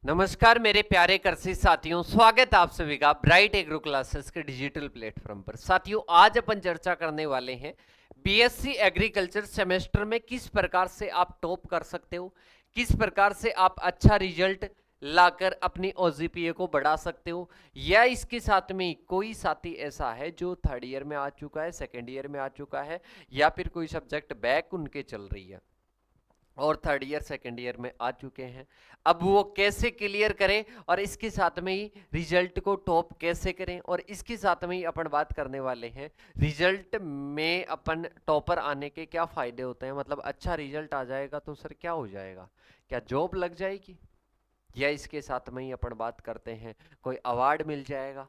नमस्कार मेरे प्यारे कृषि साथियों, स्वागत है आप सभी का ब्राइट एग्रो क्लासेस के डिजिटल प्लेटफॉर्म पर। साथियों, आज अपन चर्चा करने वाले हैं बीएससी एग्रीकल्चर सेमेस्टर में किस प्रकार से आप टॉप कर सकते हो, किस प्रकार से आप अच्छा रिजल्ट लाकर अपनी ओजीपीए को बढ़ा सकते हो। या इसके साथ में कोई साथी ऐसा है जो थर्ड ईयर में आ चुका है, सेकेंड ईयर में आ चुका है, या फिर कोई सब्जेक्ट बैक उनके चल रही है और थर्ड ईयर सेकेंड ईयर में आ चुके हैं। अब वो कैसे क्लियर करें और इसके साथ में ही रिजल्ट को टॉप कैसे करें, और इसके साथ में ही अपन बात करने वाले हैं रिजल्ट में अपन टॉपर आने के क्या फायदे होते हैं। मतलब अच्छा रिजल्ट आ जाएगा तो सर क्या हो जाएगा, क्या जॉब लग जाएगी, या इसके साथ में ही अपन बात करते हैं कोई अवार्ड मिल जाएगा।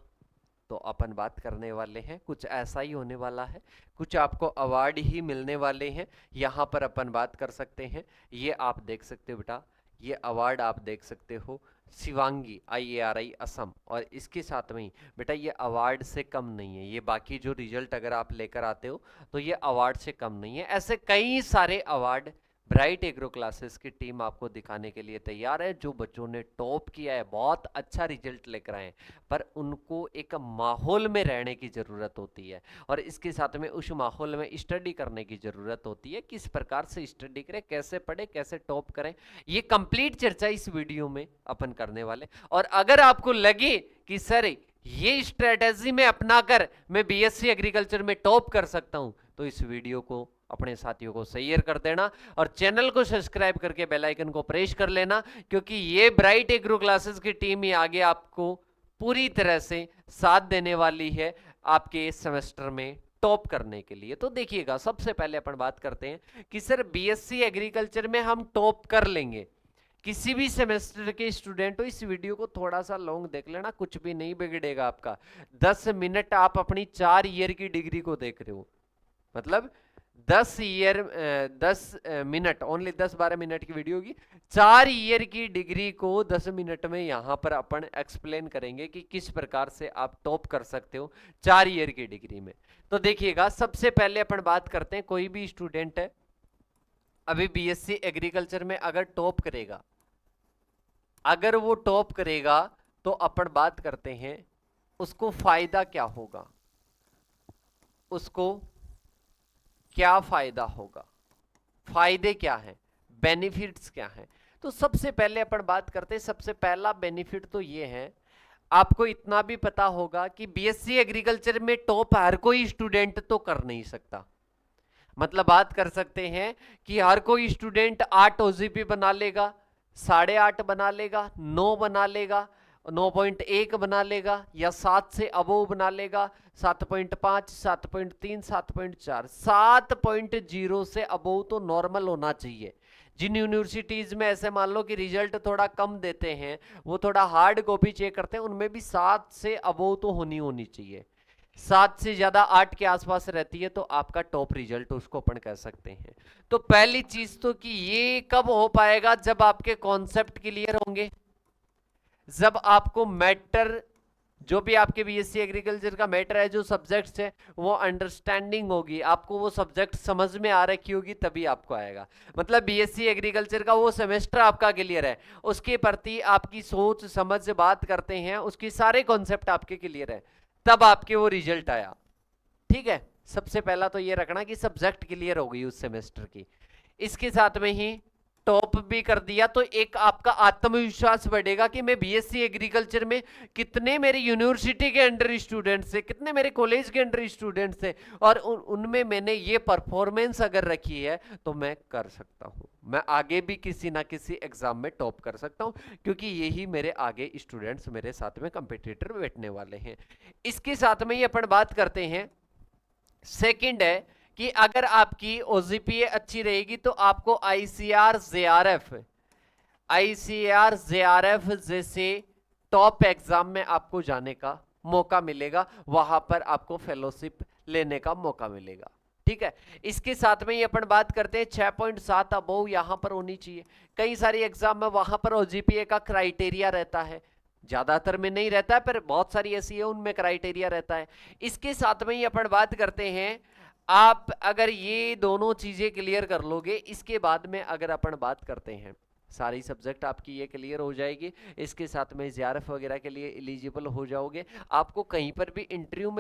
तो अपन बात करने वाले हैं कुछ ऐसा ही होने वाला है, कुछ आपको अवार्ड ही मिलने वाले हैं। यहाँ पर अपन बात कर सकते हैं, ये आप देख सकते हो बेटा, ये अवार्ड आप देख सकते हो शिवांगी IARI असम, और इसके साथ में ही बेटा ये अवार्ड से कम नहीं है। ये बाकी जो रिजल्ट अगर आप लेकर आते हो तो ये अवार्ड से कम नहीं है। ऐसे कई सारे अवार्ड ब्राइट एग्रो क्लासेस की टीम आपको दिखाने के लिए तैयार है। जो बच्चों ने टॉप किया है, बहुत अच्छा रिजल्ट लेकर आए, पर उनको एक माहौल में रहने की ज़रूरत होती है और इसके साथ में उस माहौल में स्टडी करने की ज़रूरत होती है। किस प्रकार से स्टडी करें, कैसे पढ़ें, कैसे टॉप करें, ये कंप्लीट चर्चा इस वीडियो में अपन करने वाले। और अगर आपको लगे कि सर ये स्ट्रेटेजी में अपनाकर मैं बीएससी एग्रीकल्चर में टॉप कर सकता हूं, तो इस वीडियो को अपने साथियों को शेयर कर देना और चैनल को सब्सक्राइब करके बेल आइकन को प्रेस कर लेना, क्योंकि ये ब्राइट एग्रो क्लासेस की टीम ही आगे आपको पूरी तरह से साथ देने वाली है आपके इस सेमेस्टर में टॉप करने के लिए। तो देखिएगा, सबसे पहले अपन बात करते हैं कि सर बीएससी एग्रीकल्चर में हम टॉप कर लेंगे। किसी भी सेमेस्टर के स्टूडेंट हो, इस वीडियो को थोड़ा सा लॉन्ग देख लेना, कुछ भी नहीं बिगड़ेगा आपका। 10 मिनट आप अपनी 4 ईयर की डिग्री को देख रहे हो, मतलब 10 मिनट, ओनली 10-12 मिनट की वीडियो होगी। 4 ईयर की डिग्री को 10 मिनट में यहां पर अपन एक्सप्लेन करेंगे कि किस प्रकार से आप टॉप कर सकते हो 4 ईयर की डिग्री में। तो देखिएगा, सबसे पहले अपन बात करते हैं, कोई भी स्टूडेंट है अभी बीएससी एग्रीकल्चर में अगर टॉप करेगा, अगर वो टॉप करेगा तो अपन बात करते हैं उसको फायदा क्या होगा, उसको क्या फायदा होगा, फायदे क्या हैं, बेनिफिट्स क्या हैं। तो सबसे पहले अपन बात करते हैं, सबसे पहला बेनिफिट तो ये है, आपको इतना भी पता होगा कि बीएससी एग्रीकल्चर में टॉप हर कोई स्टूडेंट तो कर नहीं सकता। मतलब बात कर सकते हैं कि हर कोई स्टूडेंट 8 ओजीपी बना लेगा, 8.5 बना लेगा, 9 बना लेगा, 9.1 बना लेगा, या 7 से अबोव बना लेगा, 7.5, 7.3, 7.4, 7.0 से अबोव तो नॉर्मल होना चाहिए। जिन यूनिवर्सिटीज में ऐसे मान लो कि रिजल्ट थोड़ा कम देते हैं, वो थोड़ा हार्ड कॉपी चेक करते हैं, उनमें भी 7 से अबोव तो होनी चाहिए। 7 से ज्यादा 8 के आसपास रहती है तो आपका टॉप रिजल्ट उसको अपन कह सकते हैं। तो पहली चीज तो कि ये कब हो पाएगा, जब आपके कॉन्सेप्ट क्लियर होंगे, जब आपको मैटर, जो भी आपके बीएससी एग्रीकल्चर का मैटर है, जो सब्जेक्ट्स है, वो अंडरस्टैंडिंग होगी, आपको वो सब्जेक्ट समझ में आ रखी होगी, तभी आपको आएगा। मतलब बीएससी एग्रीकल्चर का वो सेमेस्टर आपका क्लियर है, उसके प्रति आपकी सोच समझ बात करते हैं, उसके सारे कॉन्सेप्ट आपके क्लियर है, तब आपके वो रिजल्ट आया। ठीक है, सबसे पहला तो ये रखना कि सब्जेक्ट क्लियर हो गई उस सेमेस्टर की। इसके साथ में ही टॉप भी कर दिया तो एक आपका आत्मविश्वास बढ़ेगा कि मैं बीएससी एग्रीकल्चर में कितने मेरे यूनिवर्सिटी के अंडर स्टूडेंट्स है, कितने मेरे कॉलेज के अंडर स्टूडेंट्स है, और उनमें मैंने ये परफॉर्मेंस अगर रखी है तो मैं कर सकता हूं, मैं आगे भी किसी ना किसी एग्जाम में टॉप कर सकता हूं, क्योंकि यही मेरे आगे स्टूडेंट्स मेरे साथ में कंपिटिटर बैठने वाले हैं। इसके साथ में ही अपन बात करते हैं, सेकंड है कि अगर आपकी ओजीपीए अच्छी रहेगी तो आपको आईसीआर जेआरएफ जैसे टॉप एग्जाम में आपको जाने का मौका मिलेगा, वहां पर आपको फेलोशिप लेने का मौका मिलेगा। ठीक है, इसके साथ में ही अपन बात करते हैं 6.7 अबोव यहां पर होनी चाहिए। कई सारी एग्जाम में वहां पर ओजीपीए का क्राइटेरिया रहता है, ज्यादातर में नहीं रहता है, पर बहुत सारी ऐसी है उनमें क्राइटेरिया रहता है। इसके साथ में ही अपन बात करते हैं, आप अगर ये दोनों चीजें क्लियर कर लोगे, इसके बाद में अगर अपन बात करते हैं सारी सब्जेक्ट आपकी ये क्लियर हो जाएगी। इसके साथ में जीआरएफ वगैरह के लिए एलिजिबल हो जाओगे। आपको कहीं पर भी इंटरव्यू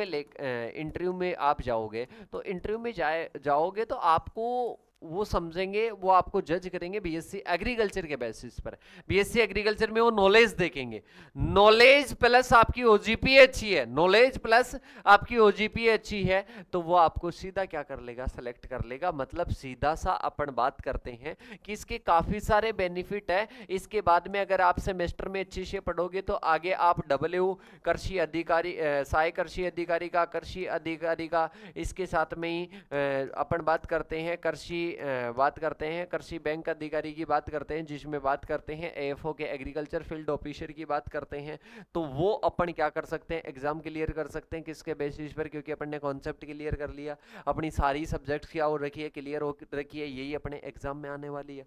में आप जाओगे, तो इंटरव्यू में जाओगे तो आपको वो समझेंगे, वो आपको जज करेंगे बीएससी एग्रीकल्चर के बेसिस पर। बीएससी एग्रीकल्चर में वो नॉलेज देखेंगे, नॉलेज प्लस आपकी ओजीपी अच्छी है, नॉलेज प्लस आपकी ओजीपी अच्छी है, तो वो आपको सीधा क्या कर लेगा, सेलेक्ट कर लेगा। मतलब सीधा सा अपन बात करते हैं कि इसके काफी सारे बेनिफिट है। इसके बाद में अगर आप सेमेस्टर में अच्छे से पढ़ोगे तो आगे आप डब्ल्यू कृषि अधिकारी, सहायक कृषि अधिकारी का, कृषि अधिकारी का, इसके साथ में ही अपन बात करते हैं कृषि बैंक अधिकारी की बात करते हैं, जिसमें बात करते हैं एएफओ के, एग्रीकल्चर फील्ड ऑफिसर की बात करते हैं। तो वो अपन क्या कर सकते हैं, एग्जाम क्लियर कर सकते हैं। किसके बेसिस पर? क्योंकि अपन ने कॉन्सेप्ट क्लियर कर लिया, अपनी सारी सब्जेक्ट्स क्या हो रखी है, क्लियर हो रखी है, यही अपने एग्जाम में आने वाली है,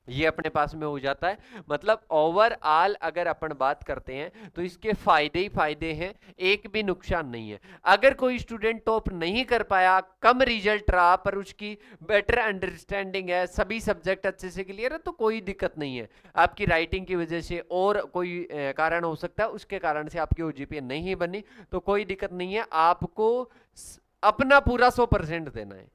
ये अपने पास में हो जाता है। मतलब ओवरऑल अगर अपन बात करते हैं तो इसके फायदे ही फायदे हैं, एक भी नुकसान नहीं है। अगर कोई स्टूडेंट टॉप नहीं कर पाया, कम रिजल्ट रहा, पर उसकी बेटर अंडरस्टैंडिंग है, सभी सब्जेक्ट अच्छे से क्लियर है, तो कोई दिक्कत नहीं है। आपकी राइटिंग की वजह से और कोई कारण हो सकता है, उसके कारण से आपकी ओजीपी नहीं बनी, तो कोई दिक्कत नहीं है। आपको अपना पूरा 100% देना है।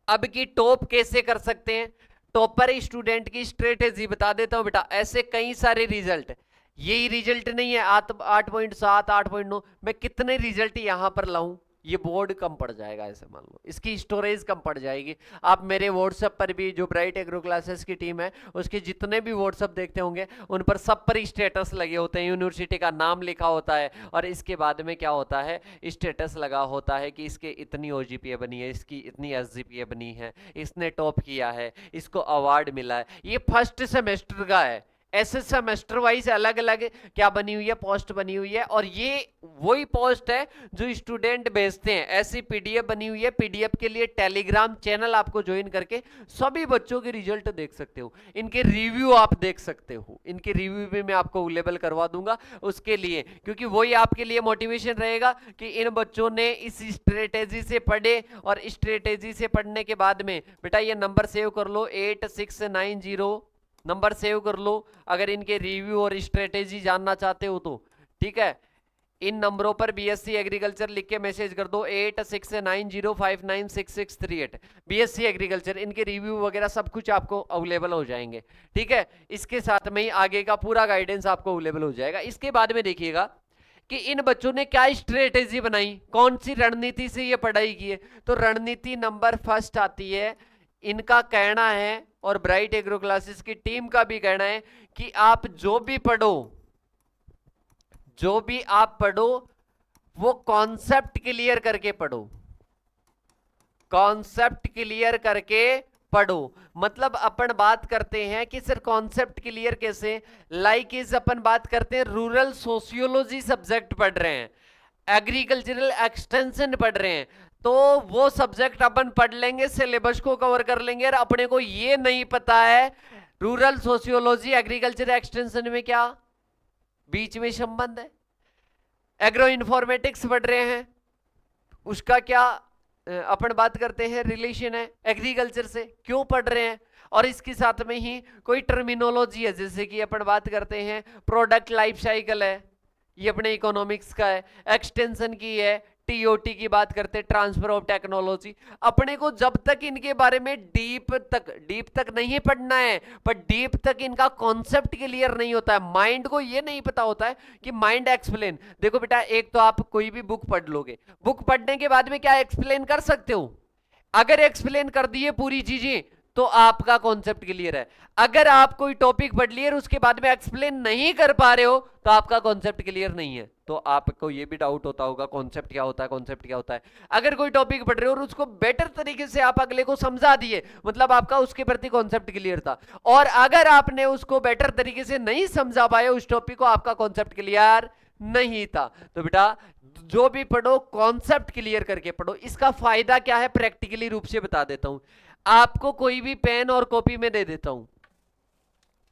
अब की टॉप कैसे कर सकते हैं, टॉपर स्टूडेंट की स्ट्रेटेजी बता देता हूं बेटा। ऐसे कई सारे रिजल्ट, यही रिजल्ट नहीं है 8.7 8.9, मैं कितने रिजल्ट यहां पर लाऊं, ये बोर्ड कम पड़ जाएगा। ऐसे मान लो इसकी स्टोरेज कम पड़ जाएगी। आप मेरे व्हाट्सएप पर भी, जो ब्राइट एग्रो क्लासेस की टीम है उसके जितने भी व्हाट्सएप देखते होंगे, उन पर सब पर स्टेटस लगे होते हैं, यूनिवर्सिटी का नाम लिखा होता है, और इसके बाद में क्या होता है, स्टेटस लगा होता है कि इसके इतनी ओजीपीए बनी है, इसकी इतनी एसजीपीए बनी है, इसने टॉप किया है, इसको अवार्ड मिला है। ये फर्स्ट सेमेस्टर का है, ऐसे सेमेस्टर वाइज अलग अलग क्या बनी हुई है, पोस्ट बनी हुई है, और ये वही पोस्ट है जो स्टूडेंट भेजते हैं। ऐसी पीडीएफ बनी हुई है, पीडीएफ के लिए टेलीग्राम चैनल आपको ज्वाइन करके सभी बच्चों के रिजल्ट देख सकते हो, इनके रिव्यू आप देख सकते हो, इनके रिव्यू भी मैं आपको अवेलेबल करवा दूंगा उसके लिए, क्योंकि वही आपके लिए मोटिवेशन रहेगा कि इन बच्चों ने इस स्ट्रेटेजी से पढ़े, और स्ट्रेटेजी से पढ़ने के बाद में बेटा ये नंबर सेव कर लो, 8690 नंबर सेव कर लो, अगर इनके रिव्यू और स्ट्रेटेजी जानना चाहते हो तो। ठीक है, इन नंबरों पर बीएससी एग्रीकल्चर लिख के मैसेज कर दो, 8690596638, बीएससी एग्रीकल्चर, इनके रिव्यू वगैरह सब कुछ आपको अवेलेबल हो जाएंगे। ठीक है, इसके साथ में ही आगे का पूरा गाइडेंस आपको अवेलेबल हो जाएगा। इसके बाद में देखिएगा कि इन बच्चों ने क्या स्ट्रेटेजी बनाई, कौन सी रणनीति से ये पढ़ाई की है। तो रणनीति नंबर फर्स्ट आती है, इनका कहना है और ब्राइट एग्रो क्लासेस की टीम का भी कहना है कि आप जो भी आप पढ़ो वो कॉन्सेप्ट क्लियर करके पढ़ो, कॉन्सेप्ट क्लियर करके पढ़ो। मतलब अपन बात करते हैं कि सर कॉन्सेप्ट क्लियर कैसे, लाइक इज अपन बात करते हैं रूरल सोशियोलॉजी सब्जेक्ट पढ़ रहे हैं, एग्रीकल्चरल एक्सटेंशन पढ़ रहे हैं, तो वो सब्जेक्ट अपन पढ़ लेंगे, सिलेबस को कवर कर लेंगे, और अपने को ये नहीं पता है रूरल सोशियोलॉजी एग्रीकल्चर एक्सटेंशन में क्या बीच में संबंध है। एग्रो इन्फॉर्मेटिक्स पढ़ रहे हैं, उसका क्या अपन बात करते हैं रिलेशन है एग्रीकल्चर से, क्यों पढ़ रहे हैं। और इसके साथ में ही कोई टर्मिनोलॉजी है, जैसे कि अपन बात करते हैं प्रोडक्ट लाइफ साइकिल है, ये अपने इकोनॉमिक्स का है, एक्सटेंशन की है, टीओटी की बात करते हैं, ट्रांसफर ऑफ टेक्नोलॉजी। अपने को जब तक इनके बारे में डीप तक नहीं पढ़ना है, पर डीप तक इनका कॉन्सेप्ट क्लियर नहीं होता है, माइंड को ये नहीं पता होता है कि माइंड एक्सप्लेन। देखो बेटा, एक तो आप कोई भी बुक पढ़ लोगे, बुक पढ़ने के बाद में क्या एक्सप्लेन कर सकते हो, अगर एक्सप्लेन कर दिए पूरी चीजें तो आपका कॉन्सेप्ट क्लियर है। अगर आप कोई टॉपिक पढ़ लिए और उसके बाद में एक्सप्लेन नहीं कर पा रहे हो तो आपका कॉन्सेप्ट क्लियर नहीं है। तो आपको ये भी डाउट होता होगा कॉन्सेप्ट क्या होता है, कॉन्सेप्ट क्या होता है। अगर कोई टॉपिक पढ़ रहे हो और उसको बेटर तरीके से आप अगले को समझा दिए, मतलब आपका उसके प्रति कॉन्सेप्ट क्लियर था। और अगर आपने उसको बेटर तरीके से नहीं समझा पाए उस टॉपिक को, आपका कॉन्सेप्ट क्लियर नहीं था। तो बेटा जो भी पढ़ो कॉन्सेप्ट क्लियर करके पढ़ो। इसका फायदा क्या है प्रैक्टिकली रूप से बता देता हूं। आपको कोई भी पेन और कॉपी में दे देता हूं,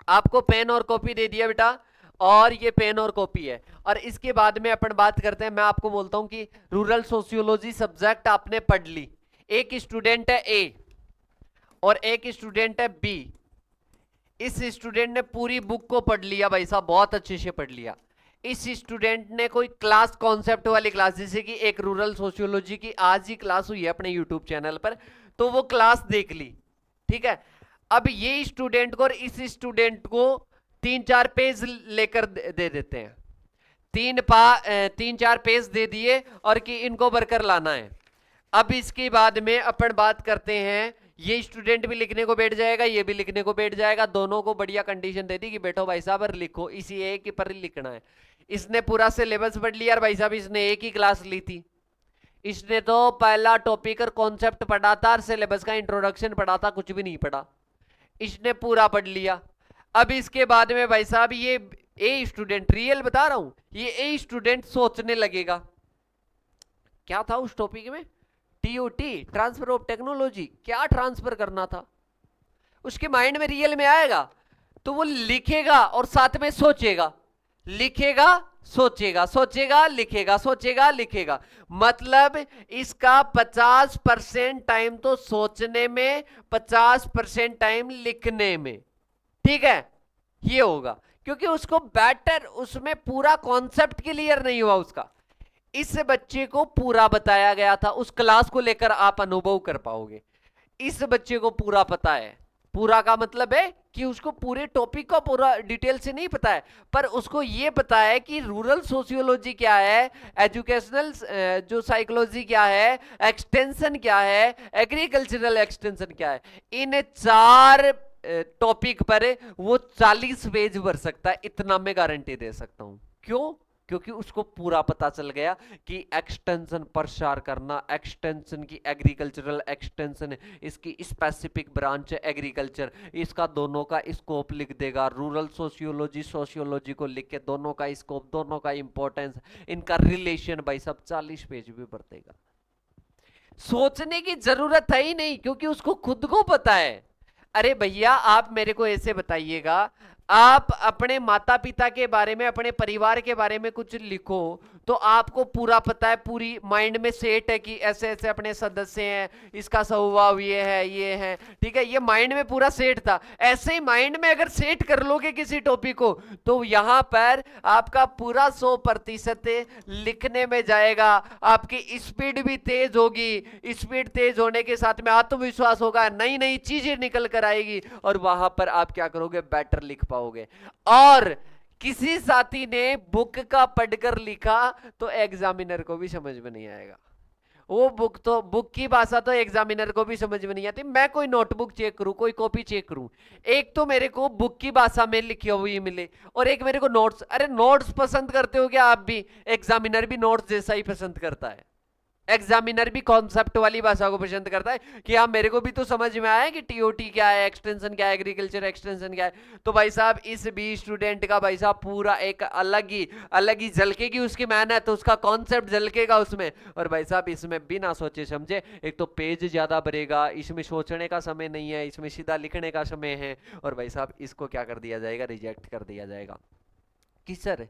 आपको पेन और कॉपी दे दिया बेटा, और ये पेन और कॉपी है, और इसके बाद में अपन बात करते हैं। मैं आपको बोलता हूं कि रूरल सोशियोलॉजी सब्जेक्ट आपने पढ़ ली, एक स्टूडेंट है ए और एक स्टूडेंट है बी। इस स्टूडेंट ने पूरी बुक को पढ़ लिया भाई साहब, बहुत अच्छे से पढ़ लिया। इस स्टूडेंट ने कोई क्लास, कॉन्सेप्ट वाली क्लास, जैसे कि एक रूरल सोशियोलॉजी की आज ही क्लास हुई है अपने यूट्यूब चैनल पर, तो वो क्लास देख ली, ठीक है। अब ये स्टूडेंट को और इस स्टूडेंट को 3-4 पेज लेकर दे देते हैं, 3-4 पेज दे दिए और कि इनको भरकर लाना है। अब इसके बाद में अपन बात करते हैं, ये स्टूडेंट भी लिखने को बैठ जाएगा, ये भी लिखने को बैठ जाएगा, दोनों को बढ़िया कंडीशन दे दी कि बैठो भाई साहब और लिखो, इसी एक ही पर लिखना है। इसने पूरा सिलेबस पढ़ लिया और भाई साहब इसने एक ही क्लास ली थी, इसने तो पहला टॉपिक और कॉन्सेप्ट पढ़ा था और सिलेबस का इंट्रोडक्शन पढ़ा था, कुछ भी नहीं पढ़ा, इसने पूरा पढ़ लिया। अब इसके बाद में भाई साहब ये ए स्टूडेंट, रियल बता रहा हूं, ये ए स्टूडेंट सोचने लगेगा क्या था उस टॉपिक में, टीओटी, ट्रांसफर ऑफ टेक्नोलॉजी, क्या ट्रांसफर करना था, उसके माइंड में रियल में आएगा तो वो लिखेगा और साथ में सोचेगा, लिखेगा सोचेगा, सोचेगा लिखेगा, सोचेगा लिखेगा, मतलब इसका 50% टाइम तो सोचने में, 50% टाइम लिखने में, ठीक है। ये होगा क्योंकि उसको बेटर, उसमें पूरा कॉन्सेप्ट क्लियर नहीं हुआ उसका, इस बच्चे को पूरा बताया गया था, उस क्लास को लेकर आप अनुभव कर पाओगे। इस बच्चे को पूरा पता है, पूरा का मतलब है कि उसको पूरे टॉपिक का पूरा डिटेल से नहीं पता है, पर उसको यह पता है कि रूरल सोशियोलॉजी क्या है, एजुकेशनल जो साइकोलॉजी क्या है, एक्सटेंशन क्या है, एग्रीकल्चरल एक्सटेंशन क्या है, इन 4 टॉपिक पर वो 40 पेज भर सकता है, इतना मैं गारंटी दे सकता हूं। क्यों? क्योंकि उसको पूरा पता चल गया कि एक्सटेंशन प्रसार करना, एक्सटेंशन की एग्रीकल्चरल एक्सटेंशन, इसकी स्पेसिफिक ब्रांच है एग्रीकल्चर, इसका दोनों का स्कोप लिख देगा, रूरल सोशियोलॉजी सोशियोलॉजी को लिख के दोनों का स्कोप, दोनों का इंपॉर्टेंस, इनका रिलेशन, भाई सब 40 पेज भी भर देगा। सोचने की जरूरत है ही नहीं क्योंकि उसको खुद को पता है। अरे भैया आप मेरे को ऐसे बताइएगा, आप अपने माता पिता के बारे में, अपने परिवार के बारे में कुछ लिखो तो आपको पूरा पता है, पूरी माइंड में सेट है कि ऐसे ऐसे अपने सदस्य हैं, इसका स्वभाव ये है, ठीक है, ये माइंड में पूरा सेट था। ऐसे ही माइंड में अगर सेट कर लोगे किसी टॉपिक को तो यहां पर आपका पूरा 100% लिखने में जाएगा, आपकी स्पीड भी तेज होगी, स्पीड तेज होने के साथ में आत्मविश्वास होगा, नई नई चीजें निकल कर आएगी और वहां पर आप क्या करोगे, बेटर लिख पाओगे। और किसी साथी ने बुक का पढ़कर लिखा तो एग्जामिनर को भी समझ में नहीं आएगा, वो बुक की भाषा तो एग्जामिनर को भी समझ में नहीं आती। मैं कोई नोटबुक चेक करूं, कोई कॉपी चेक करूं, एक तो मेरे को बुक की भाषा में लिखी हुई मिले और एक मेरे को नोट्स, अरे नोट्स पसंद करते हो क्या आप भी? एग्जामिनर भी नोट्स जैसा ही पसंद करता है, एग्जामिनर भी कॉन्सेप्ट वाली भाषा को पसंद करता है कि हाँ मेरे को भी तो समझ में आया कि टीओटी क्या है, एक्सटेंशन क्या है, एग्रीकल्चर एक्सटेंशन क्या है। तो भाई साहब इस बी स्टूडेंट का भाई साहब पूरा एक अलग ही झलकेगी उसकी मेहनत, तो उसका कॉन्सेप्ट झलकेगा उसमें। और भाई साहब इसमें बिना सोचे समझे, एक तो पेज ज्यादा भरेगा, इसमें सोचने का समय नहीं है, इसमें सीधा लिखने का समय है, और भाई साहब इसको क्या कर दिया जाएगा, रिजेक्ट कर दिया जाएगा। कि सर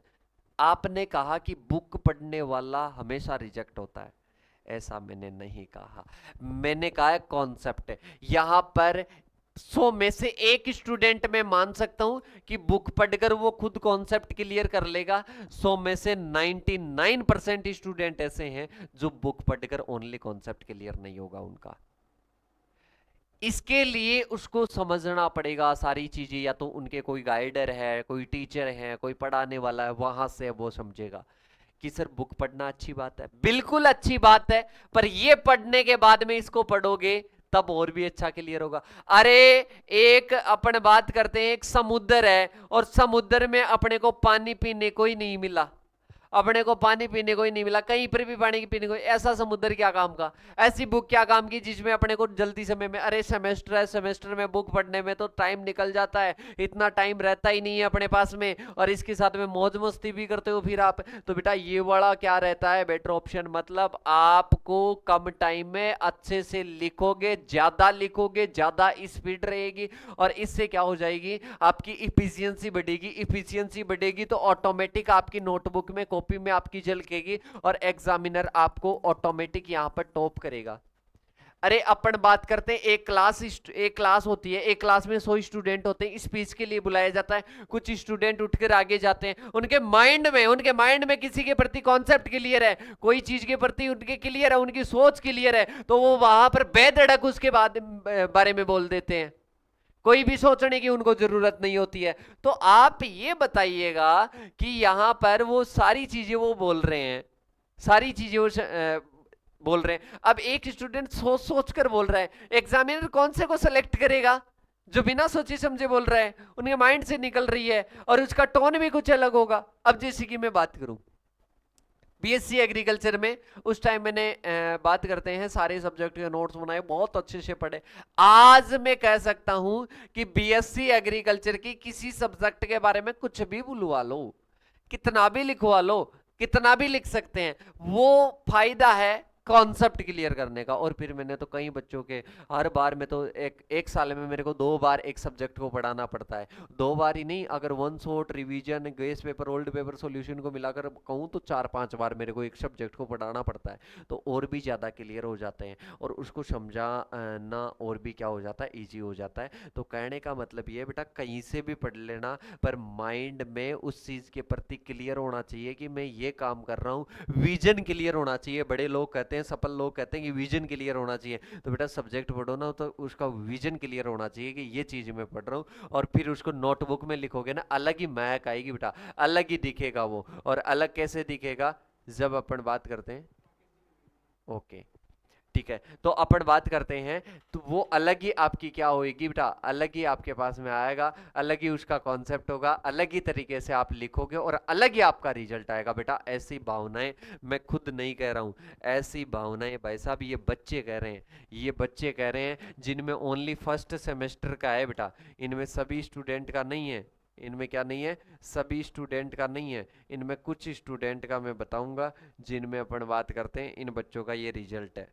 आपने कहा कि बुक पढ़ने वाला हमेशा रिजेक्ट होता है, ऐसा मैंने नहीं कहा, मैंने कहा कॉन्सेप्ट है। यहां पर 100 में से एक स्टूडेंट मैं मान सकता हूं कि बुक पढ़कर वो खुद कॉन्सेप्ट क्लियर कर लेगा, 100 में से 99% स्टूडेंट ऐसे हैं जो बुक पढ़कर ओनली कॉन्सेप्ट क्लियर नहीं होगा उनका। इसके लिए उसको समझना पड़ेगा सारी चीजें, या तो उनके कोई गाइडर है, कोई टीचर है, कोई पढ़ाने वाला है, वहां से वो समझेगा कि सर बुक पढ़ना अच्छी बात है, बिल्कुल अच्छी बात है, पर ये पढ़ने के बाद में इसको पढ़ोगे तब और भी अच्छा क्लियर होगा। अरे एक अपन बात करते हैं, एक समुद्र है और समुद्र में अपने को पानी पीने को ही नहीं मिला, अपने को पानी पीने को ही नहीं मिला, कहीं पर भी पानी पीने को, ऐसा समुद्र क्या काम का, ऐसी बुक क्या काम की जिसमें अपने को जल्दी समय में, अरे सेमेस्टर है, सेमेस्टर में बुक पढ़ने में तो टाइम निकल जाता है, इतना टाइम रहता ही नहीं है अपने पास में, और इसके साथ में मौज मस्ती भी करते हो फिर आप, तो बेटा ये वाला क्या रहता है, बेटर ऑप्शन, मतलब आपको कम टाइम में अच्छे से लिखोगे, ज्यादा स्पीड रहेगी, और इससे क्या हो जाएगी, आपकी इफिशियंसी बढ़ेगी, इफिशियंसी बढ़ेगी तो ऑटोमेटिक आपकी नोटबुक में, कॉपी में आपकी झलकेगी और एग्जामिनर आपको ऑटोमेटिक यहां पर टॉप करेगा। अरे अपन बात करते हैं, एक क्लास होती है, एक क्लास में 100 स्टूडेंट होते हैं, स्पीच के लिए बुलाया जाता है, कुछ स्टूडेंट उठकर आगे जाते हैं, उनके माइंड में किसी के प्रति कॉन्सेप्ट क्लियर है, कोई चीज के प्रति उनके क्लियर है, उनकी सोच क्लियर है, तो वो वहां पर बेधड़क उसके बाद बारे में बोल देते हैं, कोई भी सोचने की उनको जरूरत नहीं होती है। तो आप ये बताइएगा कि यहां पर वो सारी चीजें वो बोल रहे हैं, सारी चीजें वो बोल रहे हैं। अब एक स्टूडेंट सोच सोच कर बोल रहा है, एग्जामिनर कौन से को सिलेक्ट करेगा? जो बिना सोचे समझे बोल रहा है, उनके माइंड से निकल रही है, और उसका टोन भी कुछ अलग होगा। अब जैसे कि मैं बात करूं बीएससी एग्रीकल्चर में, उस टाइम मैंने बात करते हैं सारे सब्जेक्ट के नोट्स बनाए, बहुत अच्छे से पढ़े। आज मैं कह सकता हूं कि बीएससी एग्रीकल्चर की किसी सब्जेक्ट के बारे में कुछ भी बुलवा लो, कितना भी लिखवा लो, कितना भी लिख सकते हैं, वो फायदा है कॉन्सेप्ट क्लियर करने का। और फिर मैंने तो कई बच्चों के, हर बार में तो एक साल में मेरे को 2 बार एक सब्जेक्ट को पढ़ाना पड़ता है, 2 बार ही नहीं, अगर one shot revision guess paper old paper solution को मिलाकर कहूँ तो 4-5 बार मेरे को एक सब्जेक्ट को पढ़ाना पड़ता है, तो और भी ज़्यादा क्लियर हो जाते हैं, और उसको समझाना और भी क्या हो जाता है, ईजी हो जाता है। तो कहने का मतलब ये बेटा, कहीं से भी पढ़ लेना, पर माइंड में उस चीज़ के प्रति क्लियर होना चाहिए कि मैं ये काम कर रहा हूँ, विजन क्लियर होना चाहिए। बड़े लोग कहते हैं, सफल लोग कहते हैं कि विजन क्लियर होना चाहिए, तो बेटा सब्जेक्ट पढ़ो ना तो उसका विजन क्लियर होना चाहिए कि ये चीज मैं पढ़ रहा हूँ, और फिर उसको नोटबुक में लिखोगे ना, अलग ही महक आएगी बेटा, अलग ही दिखेगा वो। और अलग कैसे दिखेगा, जब अपन बात करते हैं, ओके ठीक है, तो अपन बात करते हैं, तो वो अलग ही आपकी क्या होगी बेटा, अलग ही आपके पास में आएगा, अलग ही उसका कॉन्सेप्ट होगा, अलग ही तरीके से आप लिखोगे, और अलग ही आपका रिजल्ट आएगा बेटा। ऐसी भावनाएं मैं खुद नहीं कह रहा हूं, ऐसी भावनाएं भाई साहब ये बच्चे कह रहे हैं, ये बच्चे कह रहे हैं जिनमें ओनली फर्स्ट सेमेस्टर का है बेटा, इनमें सभी स्टूडेंट का नहीं है, इनमें क्या नहीं है, सभी स्टूडेंट का नहीं है, इनमें कुछ स्टूडेंट का मैं बताऊंगा, जिनमें अपन बात करते हैं इन बच्चों का ये रिजल्ट है,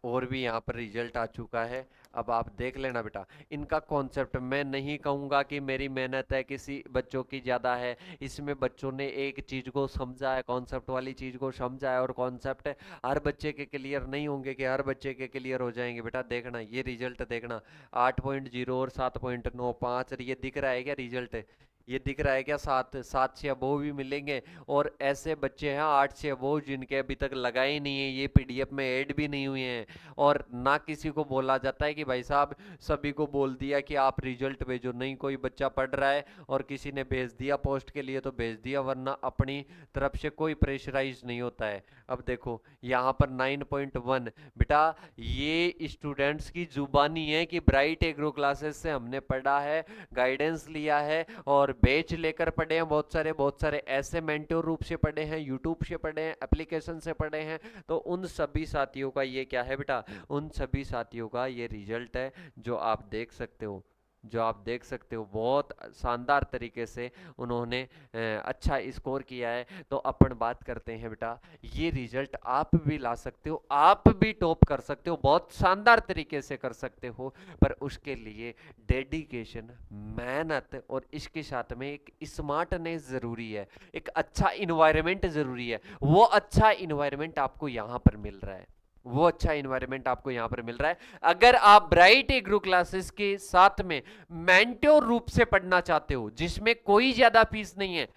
और भी यहाँ पर रिजल्ट आ चुका है। अब आप देख लेना बेटा, इनका कॉन्सेप्ट मैं नहीं कहूँगा कि मेरी मेहनत है किसी बच्चों की ज़्यादा है, इसमें बच्चों ने एक चीज़ को समझा है, कॉन्सेप्ट वाली चीज़ को समझा है, और कॉन्सेप्ट हर बच्चे के क्लियर नहीं होंगे कि हर बच्चे के क्लियर हो जाएंगे बेटा। देखना ये रिजल्ट, देखना 8.0 और 7.95, ये दिख रहा है क्या रिजल्ट, ये दिख रहा है क्या, 7 से अबोव भी मिलेंगे, और ऐसे बच्चे हैं 8 से अबोव जिनके अभी तक लगाए ही नहीं है, ये पीडीएफ में ऐड भी नहीं हुए हैं, और ना किसी को बोला जाता है कि भाई साहब सभी को बोल दिया कि आप रिजल्ट भेजो, नहीं कोई बच्चा पढ़ रहा है और किसी ने भेज दिया पोस्ट के लिए तो भेज दिया, वरना अपनी तरफ से कोई प्रेशराइज नहीं होता है। अब देखो यहाँ पर 9.1 बेटा, ये स्टूडेंट्स की जुबानी है कि ब्राइट एग्रो क्लासेस से हमने पढ़ा है, गाइडेंस लिया है, और बैच लेकर पढ़े हैं, बहुत सारे ऐसे मेंटोर रूप से पढ़े हैं, यूट्यूब से पढ़े हैं, एप्लीकेशन से पढ़े हैं। तो उन सभी साथियों का ये क्या है बेटा, उन सभी साथियों का ये रिजल्ट है, जो आप देख सकते हो, जो आप देख सकते हो, बहुत शानदार तरीके से उन्होंने अच्छा स्कोर किया है। तो अपन बात करते हैं बेटा, ये रिजल्ट आप भी ला सकते हो, आप भी टॉप कर सकते हो, बहुत शानदार तरीके से कर सकते हो, पर उसके लिए डेडिकेशन, मेहनत, और इसके साथ में एक स्मार्टनेस जरूरी है, एक अच्छा इन्वायरमेंट जरूरी है। वो अच्छा इन्वायरमेंट आपको यहाँ पर मिल रहा है, वो अच्छा इन्वायरमेंट आपको यहां पर मिल रहा है। अगर आप ब्राइट एग्रो क्लासेस के साथ में मेंटोर रूप से पढ़ना चाहते हो, जिसमें कोई ज्यादा फीस नहीं है,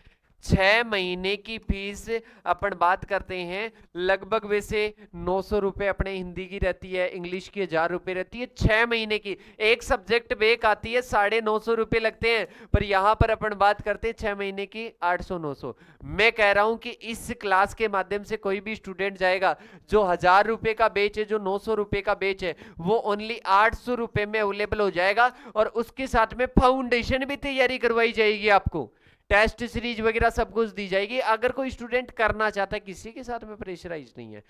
6 महीने की फीस अपन बात करते हैं लगभग, वैसे 900 रुपए अपने हिंदी की रहती है, इंग्लिश की 1000 रुपए रहती है, 6 महीने की एक सब्जेक्ट बेक आती है, 950 रुपए लगते हैं, पर यहां पर अपन बात करते हैं 6 महीने की 800-900। मैं कह रहा हूं कि इस क्लास के माध्यम से कोई भी स्टूडेंट जाएगा, जो 1000 रुपए का बेच है, जो 900 रुपए का बेच है, वो ओनली 800 रुपए में अवेलेबल हो जाएगा, और उसके साथ में फाउंडेशन भी तैयारी करवाई जाएगी, आपको टेस्ट सीरीज वगैरह सब कुछ दी जाएगी। अगर कोई स्टूडेंट करना चाहता है, किसी के साथ में प्रेशराइज नहीं है,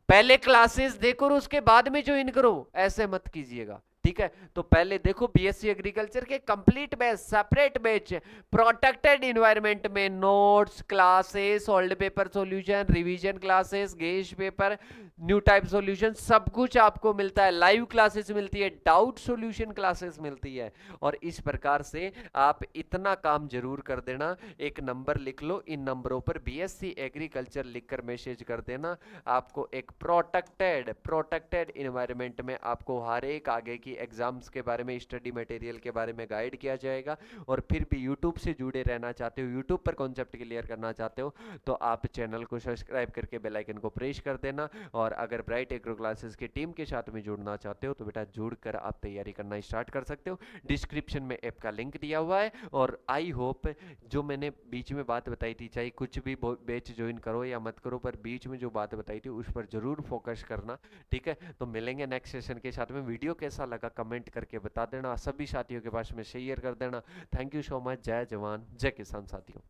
पहले क्लासेस देखो और उसके बाद में ज्वाइन करो, ऐसे मत कीजिएगा, ठीक है। तो पहले देखो बीएससी एग्रीकल्चर के complete batch, separate batch, protected environment में notes, classes, old paper solution, revision classes, guess paper, new type solution, सब कुछ आपको मिलता है, लाइव क्लासेस मिलती है, डाउट सॉल्यूशन क्लासेस मिलती है। और इस प्रकार से आप इतना काम जरूर कर देना, एक नंबर लिख लो, इन नंबरों पर बीएससी एग्रीकल्चर लिखकर मैसेज कर देना। आपको एक प्रोटेक्टेड इन्वायरमेंट में आपको हर एक आगे की एग्जाम्स के बारे में, स्टडी मटेरियल के बारे में गाइड किया जाएगा। और फिर भी यूट्यूब से जुड़े रहना चाहते हो, यूट्यूब पर कॉन्सेप्ट क्लियर करना चाहते हो, तो आप चैनल को सब्सक्राइब करके बेल आइकन को प्रेस कर देना। और अगर ब्राइट एग्रो क्लासेस की टीम के साथ में जुड़ना चाहते हो तो बेटा जुड़कर आप तैयारी करना स्टार्ट कर सकते हो। डिस्क्रिप्शन में ऐप का लिंक दिया हुआ है। और आई होप जो मैंने बीच में बात बताई थी, चाहे कुछ भी बैच ज्वाइन करो या मत करो, पर बीच में जो बात बताई थी उस पर जरूर फोकस करना, ठीक है। तो मिलेंगे नेक्स्ट सेशन के साथ में। वीडियो कैसा लगा कमेंट करके बता देना, सभी साथियों के पास में शेयर कर देना। Thank you so much. जय जवान जय किसान साथियों।